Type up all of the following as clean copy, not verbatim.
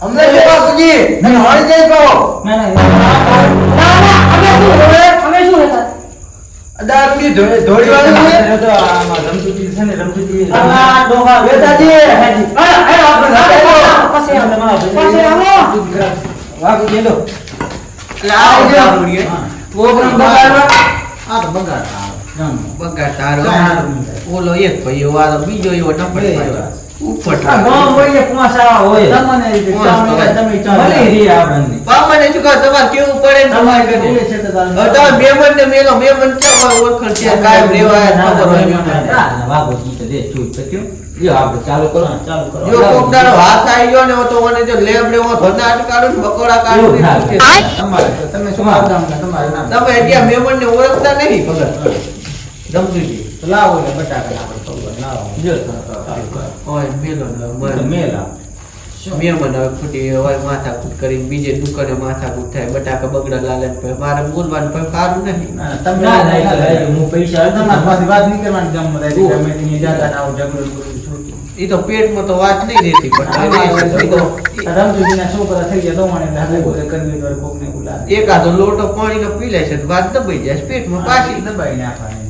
અમને જે પાસ જી ને હોળી જઈ કહો ના અમે શું હતા દારૂડી ધોળી વાળી તો આમાં રમતુજી છે ને રમતુજી આ ડોગા બેટાજી પછી આવો વાગ લેલો પ્રોગ્રામ બગાડવા આ તો બગાડ બગાડ તારો ઓલો એક ભાઈ વાળો બીજો એવો નંબર ઉપર ગામ હોય પોસા હોય તમને તમે ચાલે રી આપણને પામાને શું કહો તમારે કેવું પડે ને તમારે તમારે કે છે તો તમે મેમન ને મેલો મેમન તમારે ઓળખણ છે કાયમ રેવા ખબર હોય મેમન વાગો જી તો દે ચૂપ તો કેમ જો આપણે ચાલુ કરો જો કોકડાનો હાથ આવી ગયો ને તો મને જો લેબ લેવો ધનાટ કાઢું બકોડા કાઢું તમારે તમે શું આવતા તમારે નામ તમે એટલે મેમન ને ઓળખતા નહીં ભગત જમતુજી લાવો ને બટાકા આપણે ખબર લાવો જો ઓય મેલો ને મેલા મેમન હવે ખોટી હોય માથાકૂટ કરીને બીજે દુકાને માથાકૂટ થાય બટાકા બગડા લાલે ને મારે બોલવાનું પણ સારું નહીં તમે ના હું પૈસા તમારી પાસે વાત નહીં કરવાની જમ બધા ગમે તેની જાતા ના ઝઘડો કરું એ તો પેટમાં તો વાત નહીં રહેતી પણ રમતુજીના છોકરા થઈ ગયા દોવાણે એટલે હવે કરવી તો કોકને બોલાવે એકાદો લોટો પાણીનો પી લે છે વાત દબાઈ જાય પેટમાં પાછી દબાઈ નાખવાની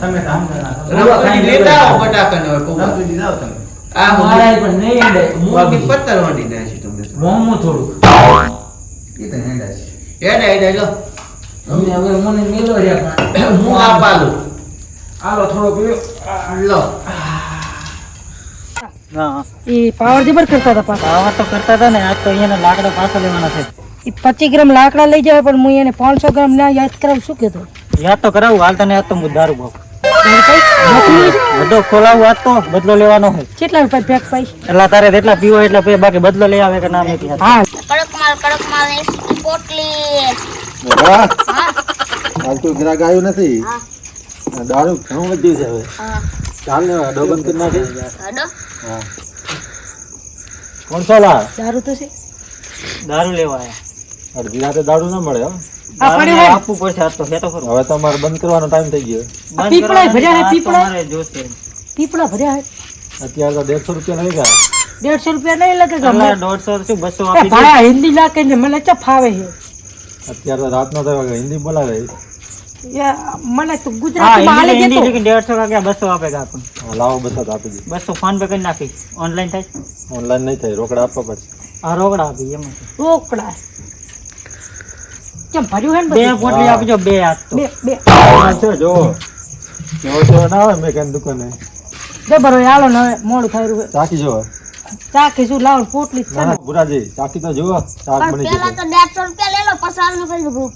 તમે તો આમ રમતુજી લેતા આવો બટાકાને હવે કોક રમતુજી જાવ તમે આ મારા પણ નહીં હેડે મૂળની પત્તર વાંડી નાખી તમને મોમો થોડું એ તો હેડા છે હેડા લો અમને હવે મને મેલો રહ્યા પણ હું આ પાલું આલો થોડો પીયો લો ના એ પાવર જબર કરતા હતા પાછા આવા તો કરતા હતા ને આજ તો અહીંયા લાકડા પાછા લેવાના છે એ 25 ગ્રામ લાકડા લઈ જાય પણ હું એને 500 ગ્રામ ના યાદ કરાવ શું કહેતો યાદ તો કરાવું હાલ તને યાદ તો મુદ્દારું બહુ બધો ખોલાવું આજ તો બદલો લેવાનો હોય કેટલા રૂપિયા પેક પાઈ એટલે તારે જેટલા પીવો એટલે પી બાકી બદલો લઈ આવે કે ના નથી હા કડક માલ એક પોટલી બરાબર હાલ તો ગ્રાહક આવ્યું નથી દારૂ ઘણું વધ્યું છે હવે હા ચાલ ને ડો બંધ કરી નાખી હડો હા કોણ લા દારૂ તો છે દારૂ લેવા આવ્યા અડધી રાતે દારૂ ના મળે હો આ પડ્યું હોય આપવું પડશે આજ તો તો ખરું હવે તો અમારે બંધ કરવાનો ટાઈમ થઈ ગયો આ પીપળા ભર્યા હે પીપળા મારે જોશે પીપળા ભર્યા હે અત્યારે તો 150 રૂપિયા નહીં ગયા 150 રૂપિયા નહીં લાગે કે અલા 150 શું 200 એ આપી દે ભાઈ હિન્દી લાગે ને મને ચા ફાવે છે અત્યારે તો રાતનો થયો કે હિન્દી બોલાવે યા મને તો હા ગુજરાતીમાં હાલે હિન્દી જતો લેકિન 150 का क्या 200 આપેगा अपन હા, લાવો બધા આપી દે 200 ફોન પે કરી નાખી ઓનલાઈન થાય ઓનલાઈન નહીં થાય રોકડા આપવા પડશે આ રોકડા આપી એમ રોકડા કેમ ભર્યું હે ને બે બધું? પોટલી આપજો બે આજ તો બે હા, છે જો જો ના આવે મેં કાન દુકાને જબર હોય હાલો ને હવે મોડું થઈ રહ્યું ચાકી જો ચા કીધું લાવો પોટલી જ છે ના ને ના બુરાજી ચાકી તો જુઓ શાક પણ બની પેલા જશે તો 150 રૂપિયા લે લો પછી આલનું કરી દઉં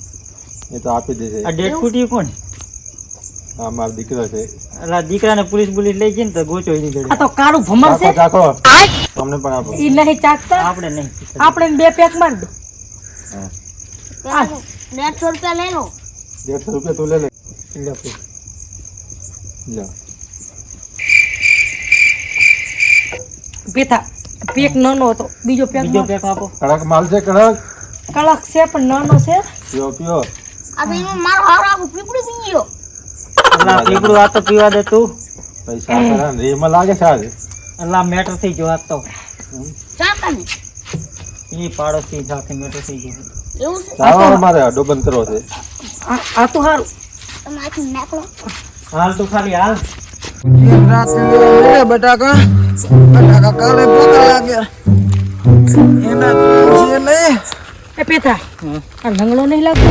એ તો આપી દેશે આ ડેટ ફૂટી કોણ હા મારો દીકરો છે અલા દીકરાને પોલીસ લઈ જઈને તો ગોચો એની ઘડી આ તો કાળું ભમર છે ચાખો તમને પણ આપો ઈ નહીં ચાકતા આપણે નહીં આપણે બે પેક માર દો પેલા તો 150 રૂપિયા લે લો 150 રૂપિયા તું લે લે લે બેઠા પેક નાનો હતો બીજો પેક બીજો પેક આપો કડક માલ છે કડક કડક છે પણ નાનો છે પીઓ પીઓ આ ભાઈ મારો હારો આખું પીપળી પી ગયો અલા પીપળું આ તો પીવા દે તું પૈસા કરા ને રેમાં લાગે છે આજે અલા મેટર થઈ ગયો આજ તો ચાકાની ઈ પાડોશી સાથે મેટર થઈ ગયો એવું છે ચાલો મારે અડો બંધ કરવો છે આ તો હારું તમે આખી નાખલો હાલ તું ખાલી હાલ બટાકા કાલે પોતા લાગ્યા એના છે નહીં એ પેથા આ લંગડો નહીં લાગતો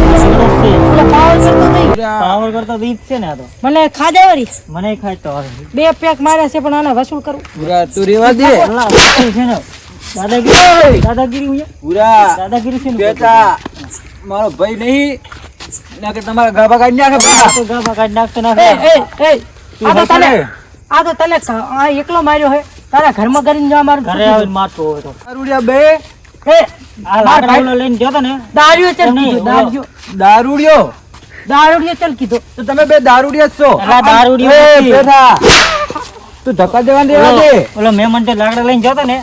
ઓલા પાવર કરતો નહીં પાવર કરતા બીજ છે ને આ તો મને ખાધા વળી મને ખાય તો હવે બે પેક માર્યા છે પણ આને વસૂલ કરું પૂરા તું રેવા દે અલા વસ્તુ છે ને દાદાગીરી દાદાગીરી હું પૂરા દાદાગીરી છે ને બેટા મારો ભાઈ નહીં ના કે તમારા ગાભા કાઢી નાખે તો ગાભા કાઢી નાખતો ના આ તો તને આ એકલો માર્યો હે તારા ઘરમાં કરીને જા મારું ઘરે આવીને મારતો હોય તો દારૂડિયા બે એ આ લાકડા ઓલો લઈને ગયો તો ને દારૂ ચલ નહીં, કીધું દારૂડિયો દારૂ ચલ કીધું તો તમે બે દારૂડિયા જ છો અલા દારૂડિયો એ નથી. બેઠા તું ધક્કા દેવા દેવા દે ઓલો મહેમાન તે લાકડા લઈને ગયો તો ને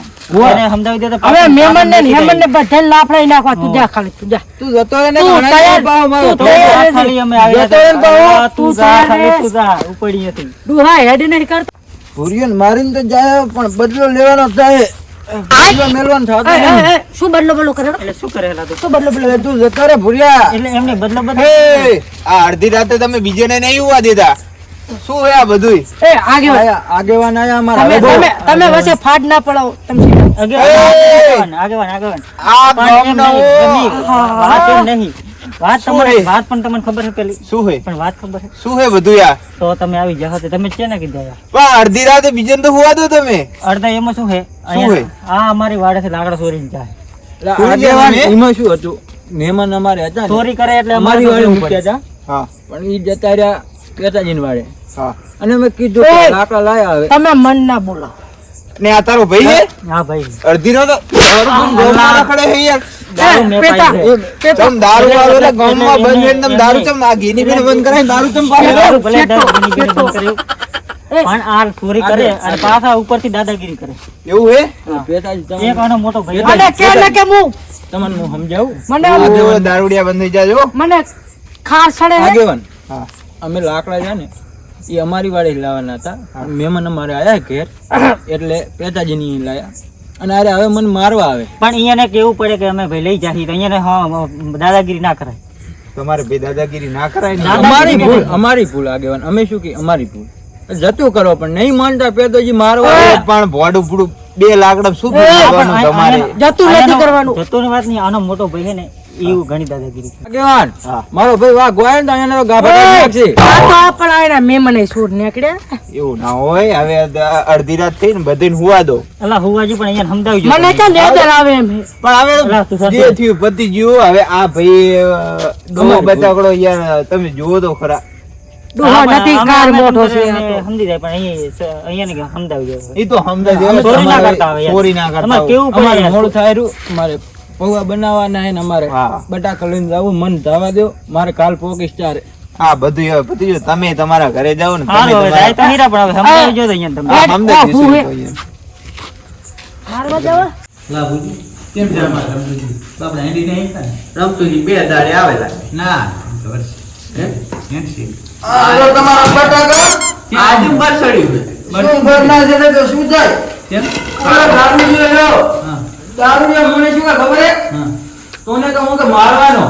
એને સમજાવી દે તો હવે મહેમાન ને હેમન ને બધાને લાફડાઈ નાખવા તું જા ખાલી તું જા તું જતો રહે ને તું ઘણા તૈયાર- પાવ મારો તું તૈયાર રહેજે. ખાલી અમે આવ્યા જતો રહે ને હતા. બહુ. આ તું તું જા તૈયાર ખાલી રહે. તું જા ઉપડી હતી તું હા હેડ નહીં કરતો ભૂરિયન મારીને તો જાય પણ બદલો લેવાનો થાય મેલવાન થાતો શું બદલો બદલો કરે એટલે શું કરેલા તું શું બદલો બદલો તું જતો રે ભૂલ્યા એટલે એમને બદલો બદલો આ અડધી રાતે તમે બીજેને નહીં ઉવા દેતા શું હે આ બધુંય એ આગેવાન આગેવાન આયા અમારા હવે તમે તમે વચ્ચે ફાડ ના પડાવો તમે આગેવાન આ ગામનો વાત એમ નહીં વાત પણ તમને ખબર છે પેલી શું હે પણ વાત ખબર છે શું હે બધું યાર તો તમે આવી જાવ તો તમે છે ને કીધા યાર પણ અડધી રાતે બીજેને તો હુવા દો તમે અડધા એમાં શું છે આ અમારી વાડેથી લાકડા ચોરીને જાય આગેવાન એમાં શું હતું મહેમાન અમારે હતા ચોરી કરે એટલે અમારી વાડે મૂક્યા હતા હા પણ ઈ જતા રહ્યા પેતાજીન વાડે હા અને મેં કીધું કે લાકડા લાયા હવે તમે મન ના બોલો ને આ તારો ભાઈ હે હા ભાઈ અડધી નો તો ગોમાં રખડે હે યાર દારૂ મેં પાઈ છે. તમ દારૂ વાળો એટલે ગામમાં બંધ કરીને તમ દારૂ ચમ આ ઘીની બીને બંધ કરાય દારૂ ચમ પાડે દારૂ ભલે દારૂની બીડી બંધ કર્યું. પણ આ ચોરી કરે અને પાછા ઉપરથી દાદાગીરી કરે એવું હે એક આનો મોટો ભાઈ મને કે ને કે હું તમને હું સમજાવું મને આગેવો દારૂડિયા બંધ થઈ જાજો મને ખાર સડે હે. આગેવાન હા અમે લાકડા છે ને એ અમારી વાડે લાવવાના હતા મહેમાન અમારે આયા ઘેર એટલે પેતાજીની લાયા અને અરે હવે મને મારવા આવે પણ અહીંયાને કેવું પડે કે અમે ભાઈ લઈ જાહી તો અહીંયાને દાદાગીરી ના કરાય તમારે બે દાદાગીરી ના કરાય ને અમારી ભૂલ આગેવાન અમે શું કે અમારી ભૂલ જતું કરો પણ નહીં માનતા પેતાજી મારવા પણ ભોડું ફૂડું 2 લાકડા શું કરવાનું તમારે જતું નથી કરવાનું જતુંની વાત નહીં આનો મોટો ભાઈ છે ને એવું ઘણી દાદાગીરી આગેવાન મારો ભાઈ વાહ ગોયન તો અહીંયા ગાભા નાખશે આ તો પણ આયના મેમને સૂર નીકળ્યા એવું ના હોય હવે અડધી રાત થઈ ને બધીને હુવા દો અલા હુવાજી પણ અહીંયા સમજાવજો મને ક્યાં લેદર આવે એમ હે. પણ હવે જે થયું પતિ ગયું હવે આ ભાઈ ડોહો બચાકડો યાર તમે જુઓ તો ખરા ડોહો નથી કાર મોટો છે આ તો. સમજી જાય પણ અહીંયા ને સમજાવજો ઈ તો સમજાય ચોરી ના કરતા આવે યાર. ચોરી ના કરતા તમારે કેવું પડે અમારે યાર. મોડું થાય રહ્યું મારે પૌવા બનાવવાના હે ને અમારે હા. બટાકા લઈને જાવું મન ધાવા દો મારે કાલ પોકીશ ચારે હા બધું હવે પતિ ગયું તમે તમારા ઘરે જાઓ ને હારું તમે હવે જાય તો હીરા પણ હવે સમજાવજો તો અહીંયા તમે તમારા સમજાય હું હે. જશે મારવા જવા લાભુજી કેમ છે અમારે રમતુજી? બાપડા હેડી નહીં હતા ને? રમતુજી 2 દાડે આવેલા ના ખબર છે. હે હેન્ડશેક. તમારા બટાકા આજે બરસડ્યું શું ભરના છે તો શું થાય કેમ? દારૂ લ્યો હા દારૂ મને શું ખબર હે હા તોને તો હું કે મારવાનો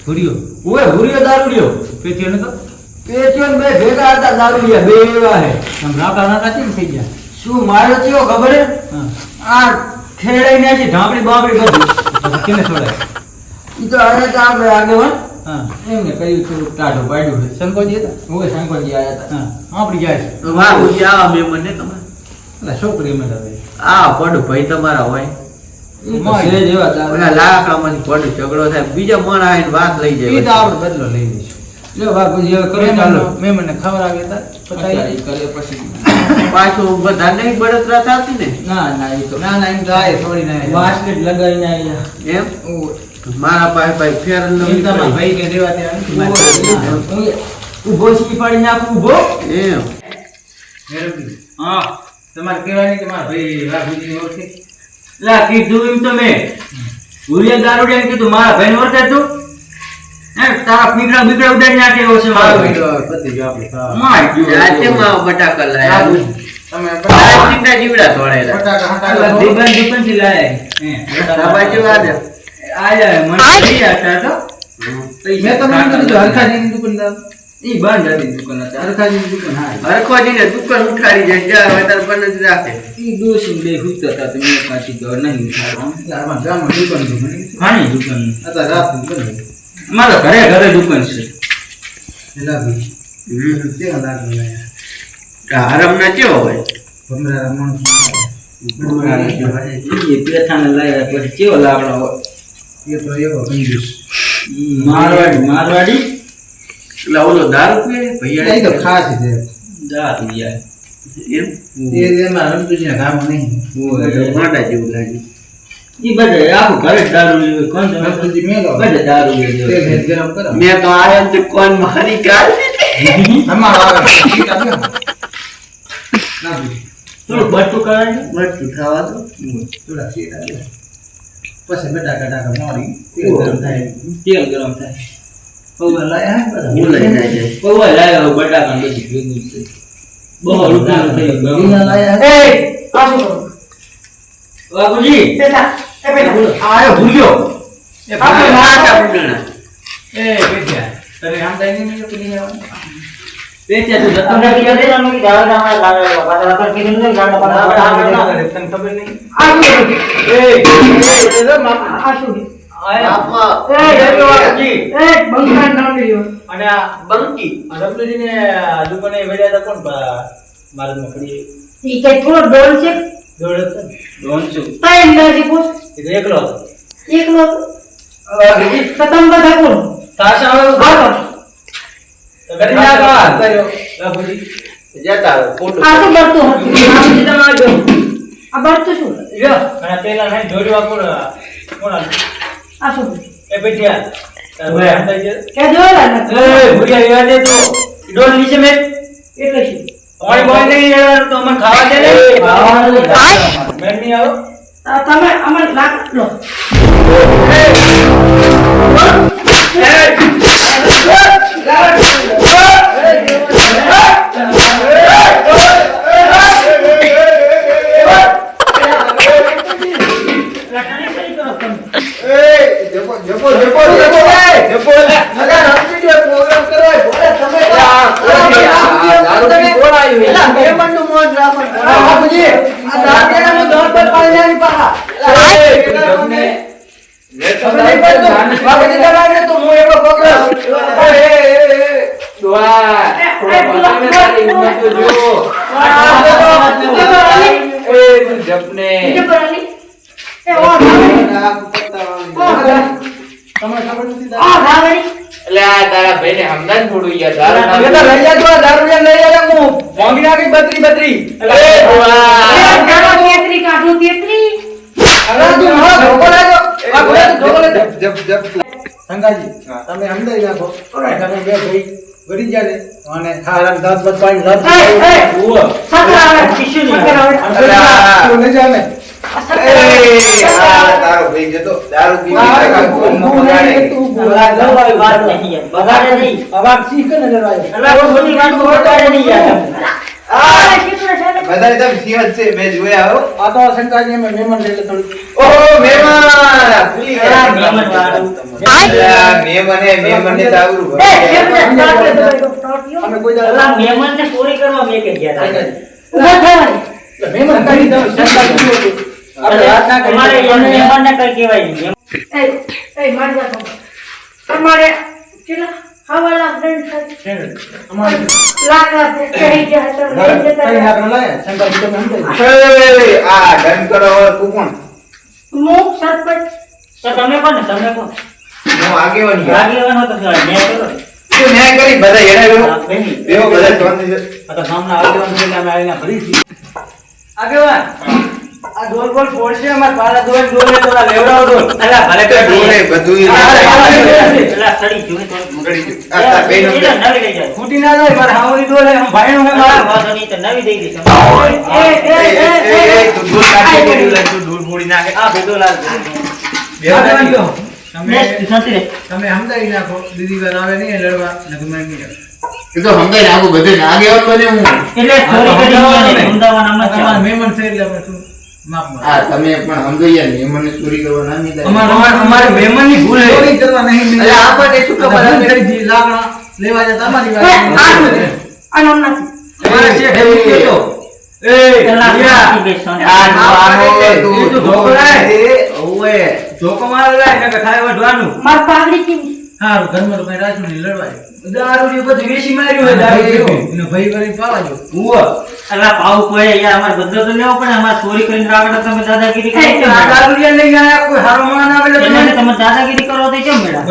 ભૂર્યો ઓએ ભૂરિયો દારૂડિયો પેટીઓ નતો પેટીઓ ને બે ભેગા હતા દારૂડિયા બે એવા હે આમ રાકા રાકા કેમ થઈ ગયા? શું માર્યો થયો ખબર હે હા આ ખેડાઈ ને છે ઢાંપડી બાપડી બધું પછી કેને છોડાય? ઈ તો આને તો આપણે આગેવાન હા એમને કહ્યું થોડુંક ટાઢું પાડ્યું છે શંકોજી હતા? ઓએ શંકરજી આયા હતા હા આપડી જાય છે. વાહુજી આવા મેમન ને તમે એટલે છોકરી અમે હતા ભાઈ. આ પડું ભાઈ તમારા હોય ઈ તો છે જ એવા દારૂ ઓલા લાકડામાંથી પડું ઝઘડો થાય બીજા મણ આવીને વાત લઈ ઈ તો જાય આપણે બદલો લઈ લઈશું. લ્યો બાપુજી હવે કરો ચાલો મેં મને ખબર આવી હતા અત્યારે પતાવી. ઈ કરે પછી પાછું બધા નહીં બળતરા થતી ને ના ના ઈ તો ના ના એમ તો આય થોડી ના આય. બાસ્કેટ લગાવીને આયા એમ ઓએ મારા પાસે ભાઈ ફેર એમ તમારા ભાઈ કે રેવા ત્યાં નથી મારે. ઉભો સી પાડી નાખું ઉભો એમ મેરવજી. હા તમારે કહેવાય નહીં કે મારા ભાઈ રાઘુજી ઓળખે? લા કીધું એમ તો મેં ભૂરિયા દારૂડિયાને કીધું મારા ભાઈને ઓળખે તું હે તારા પીકડા બીકડા ઉડાડી નાખે એવો છે મારો ભાઈ. પતી ગયો આપણે. હા. માર ગયો. આજે માં બટાકા લાયા રાઘુજી, તમે પ્લાસ્ટિકના જીવડા તોડેલા બટાકા આ હાટા દીવાન દુકાનથી લાયા હે આ બાજુ આજા આયા મને લઈ આતા તો મેં તમને કીધું હરખાજીની દુકાન ઈ બંધ હતી દુકાન હતા હરખાજીની દુકાન હા હરખોજીને દુકાન ઉઠાડી જાય જ્યાં હોય તાર બંધ જ રાખે ઈ દોશી બે હુતા હતા તો મેં પાછી ઘર નહીં ઉઠાડવા એટલે આમાં ગામમાં દુકાન છે મને ઘણી દુકાન અત્યારે રાતનું બંધ મારા ઘરે ઘરે દુકાન છે લાગી કેવા લાગે આરામ ના કેવો હોય ભમરા માણસ ઈ પેથાને લાયા પછી કેવો લાકડો હોય એ તો એવો કંજૂસ મારવાડી એટલે ઓલો દારૂ પીએ એ ભૈયા તો ખાસ છે દારૂ યાર એમ એ એમાં રમતુજીના ગામમાં નહીં મોટા જેવું લાગે ઈ બધે આખું ઘરે દારૂ લેવું કોણ તમે રમતુજી મેલો બધે દારૂ તેલ લેવું હેત ગરમ કરો મેં તો આયા તો કોણ મારી કાઢી અમારો આગળ ઠીક આવ્યો ના બી થોડું બટું કરાય મરચું ખાવા તો થોડા સીટ આવ્યો પછી બટાકા ટાકા મોરી તેલ ગરમ થાય તેલ ગરમ થાય પૌવા લાયા હે બધા ભૂલાઈ ના જાય પૌવા લાવ્યા બટાકા બધું ભેગું છે બહુ રૂપિયા થઈ રીંગણા લાયા હે એ પાછું કરો બાપુજી બેટા એ બેટા બોલો આયો ભૂલ્યો એ આપણે મારા બુડણા એ બેટા તને આમ થાય નહીં કે નહીં આવવાનું પેચે તું જતો તમને કીધું છે અમે કે જાવ અમારે લાવે પાછા રાતર કીધું ને ગાડા તને ખબર નહીં આ શું બાપુજી એ બંગાળ નામ લ્યો અને આ બંકી રમજીને દુકાને વેડ્યા હતા કોણ મારું મકડી ઈ કે થોડો ડોલ છે દોડ દોન છું તાઈ નથી પૂછ એ એકલો હતો એકલો તો તમે બધા કોણ તાશા આવે આવો તો કરી નાખવા કર્યો બાપુજી જતા આવે ફોટો આ શું કરતું હતું બાપુજી તમે આવજો આ બરતું શું લ્યો અને પેલા નહીં જોડવા કોણ કોણ આ શું એ પેટિયા તમે આંતા છે કે જોયેલા નથી એ ભૂરિયા યાદ દે તો ડોલ નીચે મેં એટલે શું પાણી બોલ નહીં યાર તો મને ખાવા દે ને મેં નહીં આવો તમે અમને લાગ લો તારા ભાઈને હમણાં થોડું યાર સંગાજી તમે અંદર નાખો તમે બે ભાઈ વળી જાય અને ખાવાનું દાંત બત પાણી લાવ લઈ જાવ ને તારો ભાઈ જતો દારૂ બગાડે નહીં અવાજ શીખ ને લડાય અલા બધી વાત બગાડે નહીં યાર બધા એકદમ સિંહ છે મેં જોયા હો આ તો સંગાજી અમે મહેમાન છે એટલે થોડું ઓહો મહેમાન ભૂલી ગયા મહેમાન વાળું. મહેમાન ને તાવરું અમે કોઈ અલા દાડા મહેમાનને ચોરી કરવા મેં કે ગયા હતા. ઉભા થવાની મહેમાન કરી દો સંગાજી આપણે વાત ના તમારે કરી યાર મહેમાનને કઈ કહેવાય નહીં. એ મારી વાત સાંભળો. તમારે કેટલા હવાલા ફ્રેન્ડ સાથે અમારે લાખ કહી જાય તો લઈ જતા કઈ રહ્યા. ના લાયા સંગાજી તમે સમજાય આ ડન કરો તું કોણ મુખ સરપંચ તો તમે કોણ ને તમે કોણ હું આગેવાની આગેવાનો તો ન્યાય કરો. તું ન્યાય કરી બધા એને હા, બેની. બેવો બધા શાંતિ છે આ તો સામના આગેવાન છે એટલે અમે આવીને ભરી છીએ. આગેવાન આ ડોલ બોલ ફોડશે અમાર પાલા ડોલ ડોલ તો લેવડાવો ડોલ. અલા ભલે તો ડોલે બધું અલા સડી જોઈ તો મુરડી ગયું. આ તાર બેનો નવી લઈ જાય. ફૂટી ના જાય મારા હાવરી ડોલ હે ભાઈનું હે મારા વાતો નહીં તો નવી દઈ દઈશ. એ તું દૂર કાઢી કે તું દૂર મૂડી નાખે આ બેડો લાલ આગેવાન કહો. તમે શાંતિ રે. તમે સમજાવી નાખો દીદી વાર આવે નહીં લડવા ને તમે નહીં આવે. એ તો સમજાય નાખું બધે આગેવાન બને હું એટલે ચોરી કરી અમદાવાદ આમ જ તમારા છે. મહેમાન છે એટલે આપણે શું માફમાં હા તમે પણ સમજાઈ ને મને ચોરી કરવા ના નહીં અમારે મહેમાનની ભૂલ હે. ચોરી કરવા નહીં અરે આપણને શું ખબર આપણે આપણે ખરીદી લાકડા લેવા જાય તમારી આ શું વાત આ નામ નથી તમારે છે ઢેવું કેતો એ પેલા યા. શાંતિ બેસવાનું. આ એ તો તું ધોકો લાય. ઓએ ધોકો મારે લાય કે ખાય વઢવાનું. માર પાઘડી કેવી સારું ઘરમાં તો કઈ રાજમાં નહીં લડવાય દારૂ ની પછી વેચી માર્યું હોય દારૂ પીવું. એને ભાઈ કરી પાવા જો ઉવ્વ. અલા પાવ કોઈ યાર અમાર બદલો તો લેવો પડે અમાર ચોરી કરીને રાવણ તમે દાદાગીરી કરો કેમ આ દારૂ લઈને લઈ ગયા કોઈ હારો માણ આવે એટલે તમે તમે દાદાગીરી કરો તો કેમ મેળા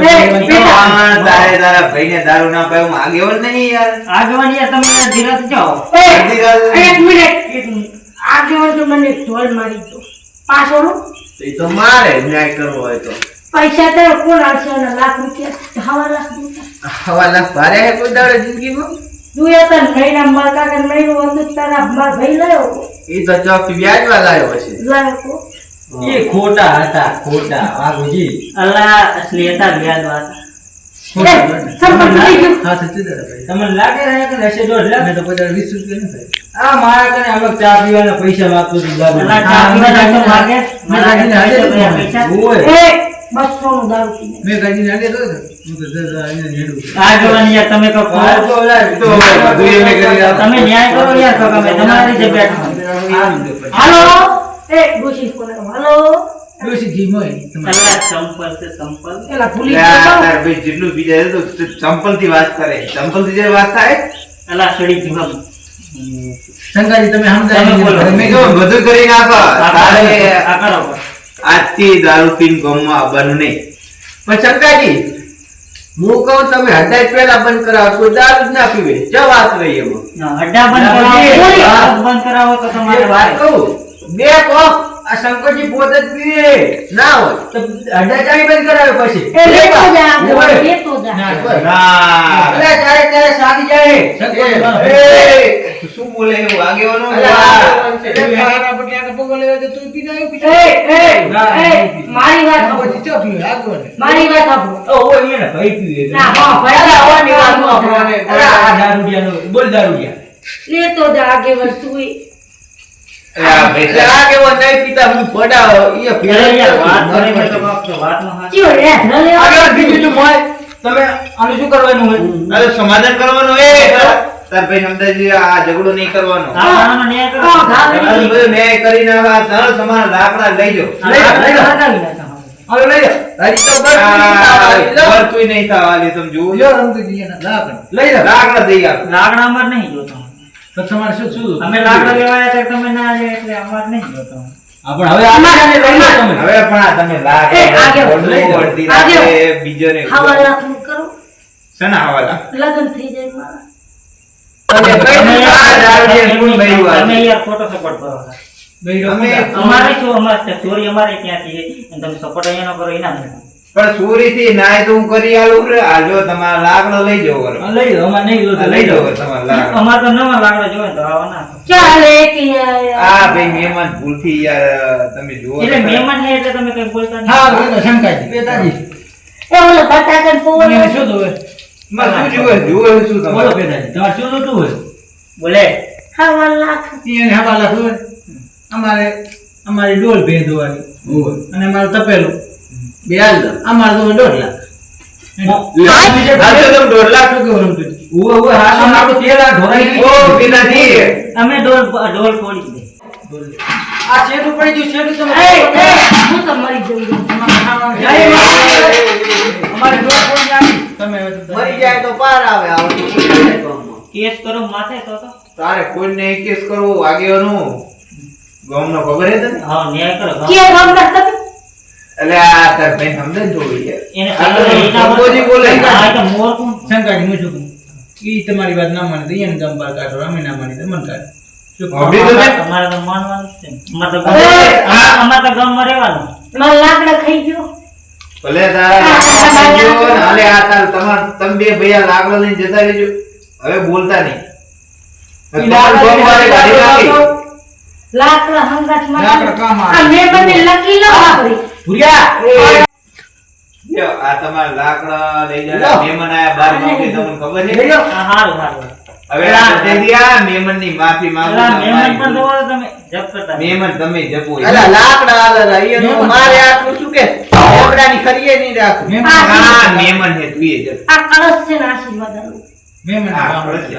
તારા ભાઈને દારૂ ના પાય હું આગેવાન નહીં યાર આગેવાન યાર તમે ધીરજ જાઓ એક મિનિટ આગેવાન તો મને ઢોલ મારી દો પાછો એ તો મારે ન્યાય કરવો હોય તો પૈસા તો કોણ આવશે અને લાખ રૂપિયા હવા લાખ રૂપિયા હવા લાખ ભારે હે કોઈ દાડે જિંદગીમાં જોયા તા મહિના માર કાકા મહિનો હતું તારા માર ભાઈ લાયો એ તો ચોક વ્યાજવા લાયો હશે લાયો કો એ ખોટા હતા ખોટા વાઘુજી. અલ્લા અસલી હતા વ્યાજ વાત સરપંચ થઈ ગયું. હા સચ્ચી દાદા ભાઈ તમને લાગે છે કે હશે 1.5 લાખ? મેં તો 50 20 રૂપિયા નહીં થાય આ મારા કને હવે ચા પીવાના પૈસા માંગતો હતો દારૂ. અલા, ચા પીવાના તો માગે. મેં કાઢીને હાથે પૈસા. ઓય. એ 200 નું દારૂ પીને. મેં કાઢીને હાથે તો હું તો જરા અહીંયા નેડું આ જોવાની યાર તમે કહો. આ તો ઓલા તો બધું એમે કરી આપો. તમે ન્યાય કરો યાર કાકા, મેં તમારી રીતે બેઠા. હાલો એ ડોશી કોને હાલો ડોશી જી મોય તમારે અલા સંપલ છે સંપલ. એલા ભૂલી લે આ ગયો. તાર ભાઈ જેટલું બીજા છે તો ચંપલ થી વાત કરે, ચંપલ થી જે વાત થાય અલા સડી ગયું. શંકાજી તમે તમે બોલો. સમજાવી મેં કહ્યું બધું કરી નાખો તારે આ કરો. આજથી દારૂ પીને ગામમાં આવવાનું નહીં. પણ શંકાજી હું કહું તમે હટાઈ પહેલા બંધ કરાવો તો દારૂ જ ના પીવે જો વાત રહી એમાં ના, અડ્ડા બંધ કરાવો. અડ્ડા બંધ કરાવો તો તમારે એ વાત કહું બે કોક આ શંકરજી પોતે જ પીવે ના હોય તો હડા ચાવી બંધ કરાવે પછી એ લેતો જા, ઓય. લેતો જા. ના અરે ત્યારે ત્યારે સાદી જાય એ, શું બોલે એવું આગેવાનો? મારી વાત સાંભળો. મારી વાત સાંભળો. ઓ ઓય એને ભાઈ પીવે. ના, હા, ભાઈ આવવાની વાત નો અરે આ દારૂડિયાનો બોલ દારૂડિયા. લેતો જા આગે વસ્તુ એ. આ ભાઈ આ કેવો નહીં પીતા હું પડાવો એ અરે યાર, વાત કરે મેં તો બાપ તો વાત નો હાથ. ચીઓ રે, ન લેવા. આગળ બીજું તું મોય. તમે આનું શું કરવાનું હોય? અરે સમાધાન કરવાનું એ તાર ભાઈ સમજાજી આ ઝઘડો નહીં કરવાનો. આ મારાનો ન્યાય કરો. આ ગામની બધું ન્યાય કરીને આ સરળ તમારા લાકડા લઈ જાઓ. લઈ લો, હટાવી નાખો. હવે લઈ જા. હજી તો બસ આ વળતુંય નહીં થવા દે, તમે જુઓ. લ્યો રમતુજી એના લાકડા. લઈ જા. લાકડા દઈ આપ. લાકડા અમાર નહીં જોતો. તો તમારે શું અમે લાકડા લેવા આવ્યા હતા, તમે ના આવ્યા એટલે અમાર નહીં જોતો. પણ હવે આને લઈ લો તમે. હવે પણ આ તમે એ, આગે લાકડા વળો. વળતી આગે રાખે બીજોને હવા લાખનું કરો. શેના હવાલા? લગ્ન થઈ જાય મારા. તમે કઈ આ દારૂડિયા કોણ બૈરું આ? તમે યાર ખોટો સપોર્ટ કરો છો. અમે અમારે શું અમારે ચોરી અમારે ત્યાંથી છે. અને તમે સપોર્ટ અહીંયા ન કરો એના માટે. પણ ચોરીથી નાય તો હું કરી આલું રે. આ જો તમારા લાકડો લઈ જાઓ બરો. હા, લઈ લો. અમારે નહીં જોતું. લઈ જાઓ તમારા લાકડો. અમારે તો નવા લાકડા જોઈએ તો આવા ના થાય. ચાલે કે આ ભાઈ મહેમાન ભૂલથી યાર તમે જુઓ. એટલે મહેમાન છે એટલે તમે કઈ બોલતા નહીં. હા બોલો શંકાજી પેતાજી. એ ઓલો બટાકન પોવર એને શું જોવે માં શું જુએ? જુએ શું બોલો તમારે? પેતાજી. તમારે શું જોતું હોય? બોલે હવા લાખ. એને હવા લાખ હોય અમારે અમારી ડોલ ભેદવાની અને અમારું તપેલું બે હાલ દો અમારે તો 1.5 લાખ હાલ તો તમે 1.5 લાખ શું કેવું રમતુજી ઓય ઓય હા તો આપણું તેલ આ ઢોરાઈ ઓ પિતાજી અમે ડોલ ફોડી દે. આ શેઠ ઉપર જો શેઠ તમે હું તો મરી જઉં. અમારી ડોર કોણ નાખી? તમે મરી જાય તો પાર આવે આવું કેસ કરો માથે તો તારે કોઈને એક કેસ કરવો આગેવાનો ગામનો ખબર હે તને? હા ન્યાય કરો. કે ગામ તમે એટલે આ તાર ભાઈ સમજે ને થોડું યાર. એને આ તો સંબોધી બોલે. આ તો મોર કોણ. શંકાજી હું શું કહું ઈ તમારી વાત ના માને તો એને ગમ બાર કાઢો અમે ના માની તો મન કાઢો શું કહું? અભી તો મેં અમારે તો માનવાનું જ છે. અમારે તો ગામમાં રહેવાનું. મારા લાકડા ખાઈ ગયો. ભલે તારા સમજો ને હાલે આ તાર તમે બે ભૈયા લાકડો લઈને જતા રહેજો. હવે બોલતા નહીં. ઈ લાકડા તમારું ગામ વાળે ગાડી નાખી. લાકડા હંગાત લાકડા કામ આવે. આ મેં મને લકી લો આપડી. ભૂરિયા. લ્યો, આ તમારા લાકડા લઈ જતા મહેમાન આયા બાર માંગે તમને ખબર છે? હા હારું હારું. હવે આ જઈ રહ્યા મહેમાનની માફી માંગુ. અલા મહેમાન પણ જોવો તો તમે જપ કરતા. મહેમાન તમે જપો. અલા લાકડા આલા અહીંયા મારે આટલું શું કે લેબડાની ખરીએ નહીં રાખું મહેમાન હા મહેમાન હે તું એ જપ. આ કળશ છે ને આશીર્વાદ આલો. મહેમાન હા, કામ બરાબર. છે.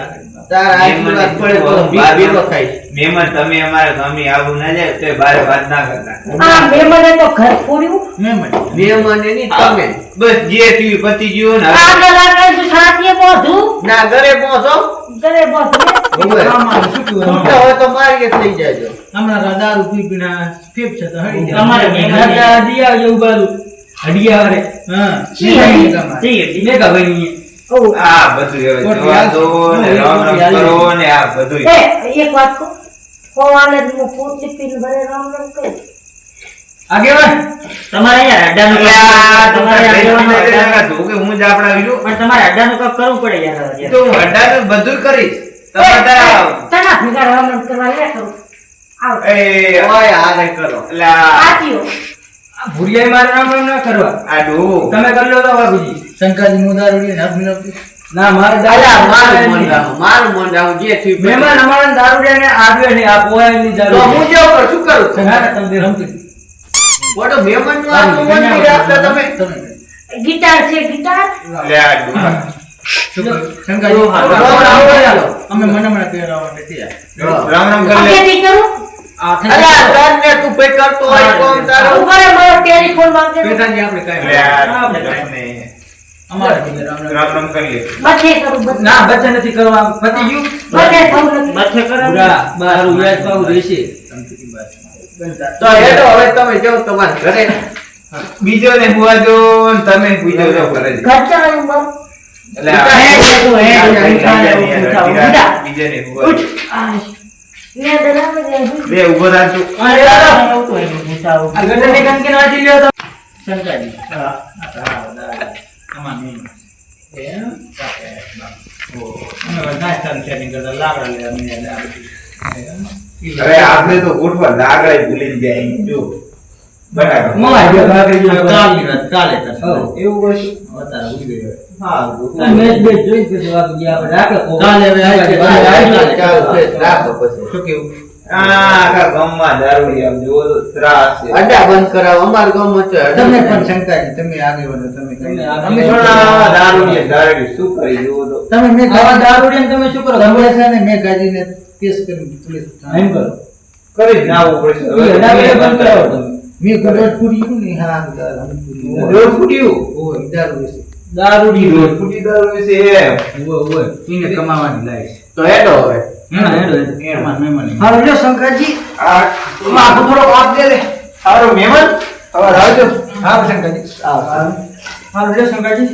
તારા આશીર્વાદ પડે તો ભીખો ખાઈશ મહેમાન તમે અમારે ગામે આવું ના જાય તો બારે વાત ના કરતા. આ મહેમાને તો ઘર ફોડ્યું. મહેમાન મહેમાને નહીં તમે બસ જે થયું પતી ગયું ને હવે આ લાકડા તો સાથીએ બોધું. ના ઘરે પહોંચો ઘરે બોધું. કામ આવે શું કહું છૂટા હોય તો મારી થઈ જાયજો હમણાં દારૂ પી પીને ફેફ છે તો હળી જાય તમારે મહેમાન ઘરના દિયા જેવું બાજુ. હડિયા વાળે. હા જી મહેમાન હજી. કામ આવે. જી હજી. મેઘા ભાઈની. ઓ આ બધું હવે જોવા દો ને રામ રામ કરો ને આ બધું. એ એક વાત કહું. ફોવાલે હું પોતે પીને ભરે રામ રામ કહું. આગેવાન. તમારે યાર અડ્ડાનું એટલે આ તો તમારે તાર આગેવાનો ભાઈ અડ્ડા- ના ધોકે હું જ આપડા વિડિયો પણ તમારે અડ્ડાનું કામ કરવું પડે યાર. તો હું હટાનું બધું કરીશ. તમે તારા તના ભેગા રામ રામ કરવા લે કરું. આવ. એ ઓય હારે કરો એટલે આ આતીઓ. આ ભૂરિયાએ મારે રામ રામ ના કરવા. આ ડો તમે કરી લો તો બાબુજી. શંકરજી હું દારૂ લઈને હાથ મિલાવતી. ના મારે અલ્યા, દારૂ મારું મન રાખ, જે થયું એ મહેમાન અમારા દારૂડિયાને આવ્યો ને આ પોયાની તો દારૂ હું જેવો કરું, શું કરું? તમે રમતી મોટો મહેમાનનું આ તો મન નહીં રાખતા તમે. ગિટાર છે ગિટાર શંકરજી અમે મને મને કહેવા નથી રામ રામ કરી લે. અગેથી કરું અલ્યા, તને તું પે કરતો હોય કોમ તારો. ઉપર મારો ટેલિફોન માંગે પેટાજી આપણે લે કાંઈ આ આપણે અમારે કીધું રામ રામ. રામ રામ કરી લે. બચે કરું બચે ના બચ્ચા નથી કરવા પતી ગયું બચે થવું નથી પૂરા બારું યાદ પાવું રહેશે તો હેડો હવે તમે જાઓ તમારા ઘરે. બીજો ને હુવા દો ને તમે બીજો જાઓ કરે છે. ઘર ચલાવ્યું બસ એટલે હે, બીજો ને હુવા દો. ને દરાવે ને બે ઉભો રાખજો. અરે દાદા આવતો હોય ને ગુસાઓ આ ગટરની કંકી નાખી લ્યો તો શંકરજી અમાર નહીં અમે નાસ્તાનું setting કરતા લાકડા લઈ અમે હવે આપણે તો ગોઠવા લાગડા ભૂલી જ જાય જો બરાબર મોય ગયો ભાગી ગયો કાલે કરશું. એવું કશું અત્યારે ઉડી ગયો. હા આ મેચ બેચ જોઈ પછી વાગી ગયા આપણે રાખે કોક. કાલે હવે આવી ચાલો, રાખો પછી. શું કેવું? આખા ગામમાં દારૂ આમ જુઓ તો ત્રાસ છે. અડ્ડા બંધ કરાવો, અમારા ગામમાં તો અડ્ડા તમે બંધ પણ શંકરજી તમે આગળ વધો તમે તમે તમે આગળ તમે વધો. આવા દારૂડિયા શું કરી જુઓ તો તમે મેં આવા દારૂડિયાને તમે શું કરો તમે છે ને મેં ગાજીને કેસ કરી પોલીસ એમ કરો કરી જ નાવું પડશે. એ દારૂ બંધ કરાવો તમે. મેં ગુડોટ પૂરી ને હા દારૂ પૂરી રોજ ફૂટ્યું. ઓય દારૂ વિશે દારૂડી રોજ ફૂટી દારૂ વિશે એમ. ઓય ઓય એને કમાવાની લાઈશ તો હેડો હવે. હેડો, હેડો, હેડો. એમાં મહેમાન હાલો લ્યો શંકરજી આ માથું થોડો કાપ દે લે. સારો મહેમાન હવે આવજો. હા શંકરજી હાલો લ્યો શંકરજી